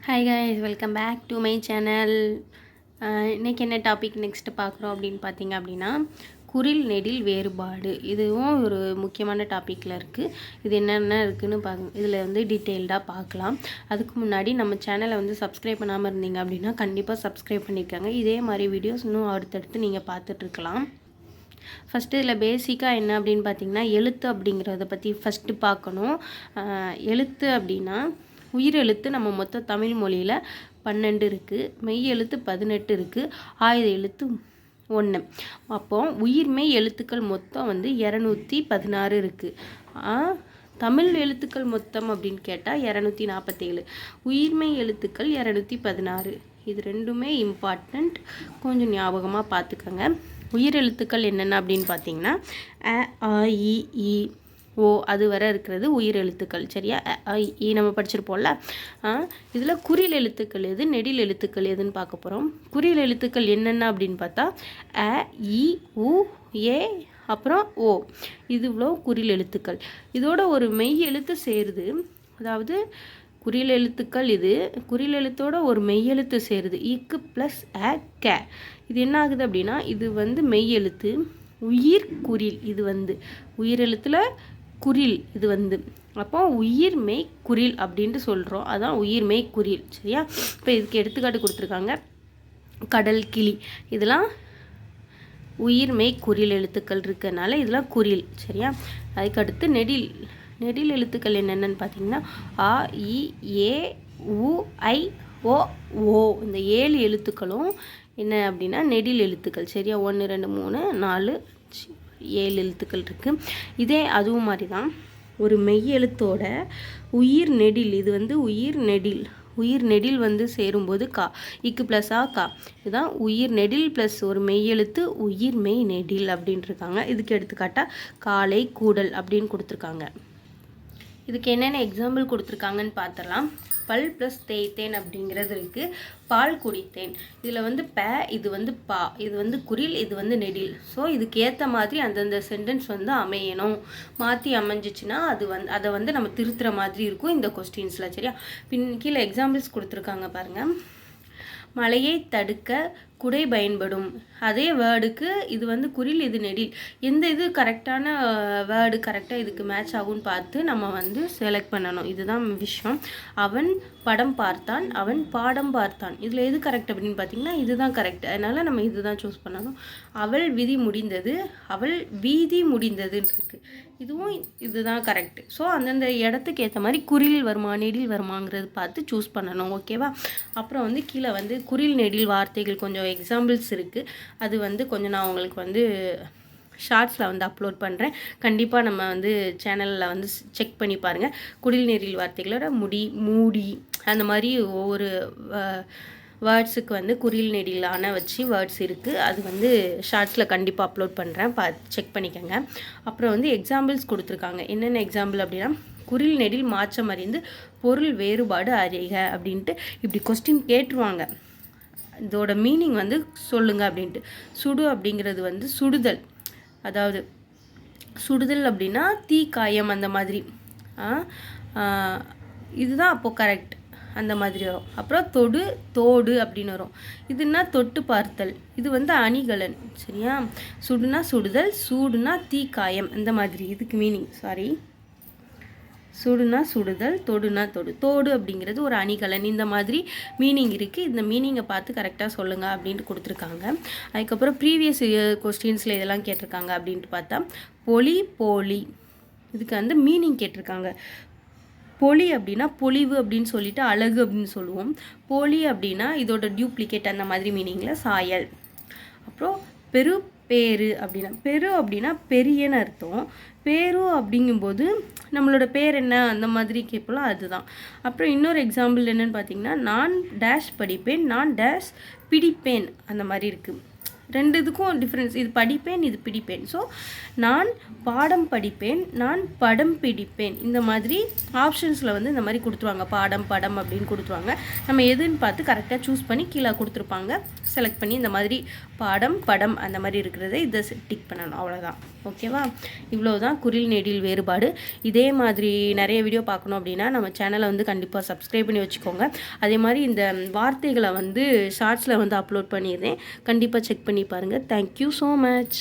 Hi guys, welcome back to my channel. இன்றைக்கி என்ன topic next பார்க்குறோம் அப்படின்னு பார்த்தீங்க அப்படின்னா, குறில் நெடில் வேறுபாடு. இதுவும் ஒரு முக்கியமான டாப்பிக்கில் இருக்குது. இது என்னென்ன இருக்குதுன்னு இதில் வந்து டீட்டெயில்டாக பார்க்கலாம். அதுக்கு முன்னாடி நம்ம சேனலை வந்து சப்ஸ்கிரைப் பண்ணாமல் இருந்தீங்க அப்படின்னா கண்டிப்பாக சப்ஸ்கிரைப் பண்ணியிருக்காங்க. இதே மாதிரி வீடியோஸ் இன்னும் அடுத்தடுத்து நீங்கள் பார்த்துட்ருக்கலாம். ஃபஸ்ட்டு இதில் பேசிக்காக என்ன அப்படின்னு பார்த்தீங்கன்னா, எழுத்து அப்படிங்கிறத பற்றி ஃபஸ்ட்டு பார்க்கணும். எழுத்து அப்படின்னா உயிரெழுத்து நம்ம மொத்தம் தமிழ் மொழியில் 12 இருக்குது, மெய் எழுத்து 18 இருக்குது, ஆயுத எழுத்து 1. அப்போ உயிர்மெய் எழுத்துக்கள் மொத்தம் வந்து 216 இருக்குது. தமிழ் எழுத்துக்கள் மொத்தம் அப்படின்னு கேட்டால் 247, உயிர்மெய் எழுத்துக்கள் 216. இது ரெண்டுமே இம்பார்ட்டண்ட், கொஞ்சம் ஞாபகமாக பார்த்துக்கோங்க. உயிரெழுத்துக்கள் என்னென்ன அப்படின்னு பார்த்தீங்கன்னா, அ, ஆ, இ, ஈ, ஓ அது வரை இருக்கிறது உயிர் எழுத்துக்கள். சரியா? நம்ம படிச்சிருப்போம்ல. இதில் குறில் எழுத்துக்கள் எது, நெடில் எழுத்துக்கள் எதுன்னு பார்க்க போகிறோம். குறில் எழுத்துக்கள் என்னென்ன அப்படின்னு பார்த்தா அ, இ, உ, ஏ, அப்புறம் ஓ. இது இவ்வளோ குறில் எழுத்துக்கள். இதோட ஒரு மெய் எழுத்து சேருது. அதாவது குறில் எழுத்துக்கள் இது, குறில் எழுத்தோட ஒரு மெய் எழுத்து சேருது. இக்கு ப்ளஸ் அ, க. இது என்ன ஆகுது அப்படின்னா, இது வந்து மெய் எழுத்து. உயிர் குறில் இது வந்து உயிரெழுத்தில் குறில் இது வந்து. அப்போ உயிர்மெய் குறில் அப்படின்ட்டு சொல்கிறோம். அதான் உயிர்மெய் குறில். சரியா? இப்போ இதுக்கு எடுத்துக்காட்டு கொடுத்துருக்காங்க. கடல், கிளி, இதெல்லாம் உயிர்மெய் குறில் எழுத்துக்கள் இருக்கிறதுனால இதெல்லாம் குறில். சரியா? அதுக்கடுத்து நெடில். நெடில் எழுத்துக்கள் என்னென்னு பார்த்தீங்கன்னா ஆ, இ, ஏ, உ, ஐ, ஓ, ஓ. இந்த 7 எழுத்துக்களும் என்ன அப்படின்னா நெடில் எழுத்துக்கள். சரியா? 1 2 3 4 7 எழுத்துக்கள் இருக்குது. இதே அதுவும் மாதிரி தான் ஒரு மெய் எழுத்தோட உயிர் நெடில். இது வந்து உயிர் நெடில். உயிர் நெடில் வந்து சேரும்போது கா, இக்கு ப்ளஸ் ஆ, கா. இதுதான் உயிர் நெடில் ப்ளஸ் ஒரு மெய் எழுத்து உயிர் மெய் நெடில் அப்படின்ட்டு இருக்காங்க. இதுக்கு எடுத்துக்காட்டால் காலை, கூடல் அப்படின்னு கொடுத்துருக்காங்க. இதுக்கு என்னென்ன எக்ஸாம்பிள் கொடுத்துருக்காங்கன்னு பார்த்துடலாம். பல் ப்ளஸ் தேய்த்தேன் அப்படிங்கிறது இருக்குது. பால் குடித்தேன். இதில் வந்து ப, இது வந்து பா, இது வந்து குறில், இது வந்து நெடில். ஸோ இதுக்கு ஏற்ற மாதிரி அந்தந்த சென்டென்ஸ் வந்து அமையணும். மாற்றி அமைஞ்சிச்சுன்னா அதை வந்து நம்ம திருத்துற மாதிரி இருக்கும் இந்த கொஸ்டின்ஸில். சரியா? கீழே எக்ஸாம்பிள்ஸ் கொடுத்துருக்காங்க பாருங்கள். மழையை தடுக்க குடை பயன்படும். அதே வேர்டுக்கு இது வந்து குறில், இது நெடில். எந்த இது கரெக்டான வேர்டு கரெக்டாக இதுக்கு மேட்ச் ஆகும்னு பார்த்து நம்ம வந்து செலக்ட் பண்ணணும். இதுதான் விஷயம். அவன் படம் பார்த்தான், அவன் பாடம் பார்த்தான். இதில் எது கரெக்ட் அப்படின்னு பார்த்தீங்கன்னா இதுதான் கரெக்ட். அதனால் நம்ம இதுதான் சூஸ் பண்ணணும். அவள் விதி முடிந்தது, அவள் வீதி முடிந்ததுன்னு இருக்குது. இதுவும் இதுதான் கரெக்ட். ஸோ அந்தந்த இடத்துக்கு ஏற்ற மாதிரி குறில் வருமா நெடில் வருமாங்கிறது பார்த்து சூஸ் பண்ணணும். ஓகேவா? அப்புறம் வந்து கீழே வந்து குறில் நெடில் வார்த்தைகள் கொஞ்சம் எக்ஸாம்பிள்ஸ் இருக்குது. அது வந்து கொஞ்சம் நான் உங்களுக்கு வந்து ஷார்ட்ஸில் வந்து அப்லோட் பண்ணுறேன். கண்டிப்பாக நம்ம வந்து சேனலில் வந்து செக் பண்ணி பாருங்கள். குறில் நெடில் வார்த்தைகளோட முடி, மூடி, அந்த மாதிரி ஒவ்வொரு வேர்ட்ஸுக்கு வந்து குறில் நெடிலான வச்சு வேர்ட்ஸ் இருக்குது. அது வந்து ஷார்ட்ஸில் கண்டிப்பாக அப்லோட் பண்ணுறேன். செக் பண்ணிக்கோங்க. அப்புறம் வந்து எக்ஸாம்பிள்ஸ் கொடுத்துருக்காங்க. என்னென்ன எக்ஸாம்பிள் அப்படின்னா, குறில் நெடில் மாற்றம் அறிந்து பொருள் வேறுபாடு அறிக அப்படின்ட்டு இப்படி கொஸ்டின் கேட்டுருவாங்க. இதோட மீனிங் வந்து சொல்லுங்க அப்படின்ட்டு. சுடு அப்படிங்கிறது வந்து சுடுதல். அதாவது சுடுதல் அப்படின்னா தீக்காயம் அந்த மாதிரி. இதுதான் அப்போது கரெக்ட். அந்த மாதிரி வரும். அப்புறம் தொடு, தோடு அப்படின்னு வரும். இதுனா தொட்டு பார்த்தல். இது வந்து அணிகலன். சரியா? சுடுனா சுடுதல், சூடுனா தீக்காயம், இந்த மாதிரி இதுக்கு மீனிங். சுடுனா சுடுதல், தொடுனா தொடு. தோடு அப்படிங்கிறது ஒரு அணிகலன். இந்த மாதிரி மீனிங் இருக்குது. இந்த மீனிங்கை பார்த்து கரெக்டாக சொல்லுங்கள் அப்படின்ட்டு கொடுத்துருக்காங்க. அதுக்கப்புறம் ப்ரீவியஸ் கொஸ்டின்ஸில் இதெல்லாம் கேட்டிருக்காங்க அப்படின்ட்டு பார்த்தா பொலி, போலி. இதுக்கு வந்து மீனிங் கேட்டிருக்காங்க. பொலி அப்படின்னா பொலிவு அப்படின்னு சொல்லிட்டு அழகு அப்படின்னு சொல்லுவோம். போலி அப்படின்னா இதோட டியூப்ளிகேட், அந்த மாதிரி மீனிங்கில் சாயல். அப்புறம் பெரு, பேரு அப்படின்னா, பெரு அப்படின்னா பெரியன்னு அர்த்தம். பேரு அப்படிங்கும்போது நம்மளோட பேர் என்ன அந்த மாதிரி கேட்பலாம், அதுதான். அப்புறம் இன்னொரு எக்ஸாம்பிள் என்னன்னு பார்த்தீங்கன்னா, நான் டேஷ் படிப்பேன், நான் டேஷ் பிடிப்பேன், அந்த மாதிரி இருக்குது. ரெண்டு இதுக்கும் டிஃப்ரென்ஸ். இது படிப்பேன், இது பிடிப்பேன். ஸோ நான் பாடம் படிப்பேன், நான் படம் பிடிப்பேன். இந்த மாதிரி ஆப்ஷன்ஸில் வந்து இந்த மாதிரி கொடுத்துருவாங்க. பாடம் படம் அப்படின்னு கொடுத்துருவாங்க. நம்ம எதுன்னு பார்த்து கரெக்டாக சூஸ் பண்ணி கீழே கொடுத்துருப்பாங்க. செலக்ட் பண்ணி இந்த மாதிரி பாடம் படம் அந்த மாதிரி இருக்கிறத இதை டிக் பண்ணணும். அவ்வளோதான். ஓகேவா? இவ்வளோ தான் குறில் நெடில் வேறுபாடு. இதே மாதிரி நிறைய வீடியோ பார்க்கணும் அப்படின்னா நம்ம சேனலை வந்து கண்டிப்பாக சப்ஸ்கிரைப் பண்ணி வச்சுக்கோங்க. அதே மாதிரி இந்த வார்த்தைகளை வந்து ஷார்ட்ஸில் வந்து அப்லோட் பண்ணியிருந்தேன். கண்டிப்பாக செக் பண்ணி பாருங்கள். Thank you so much.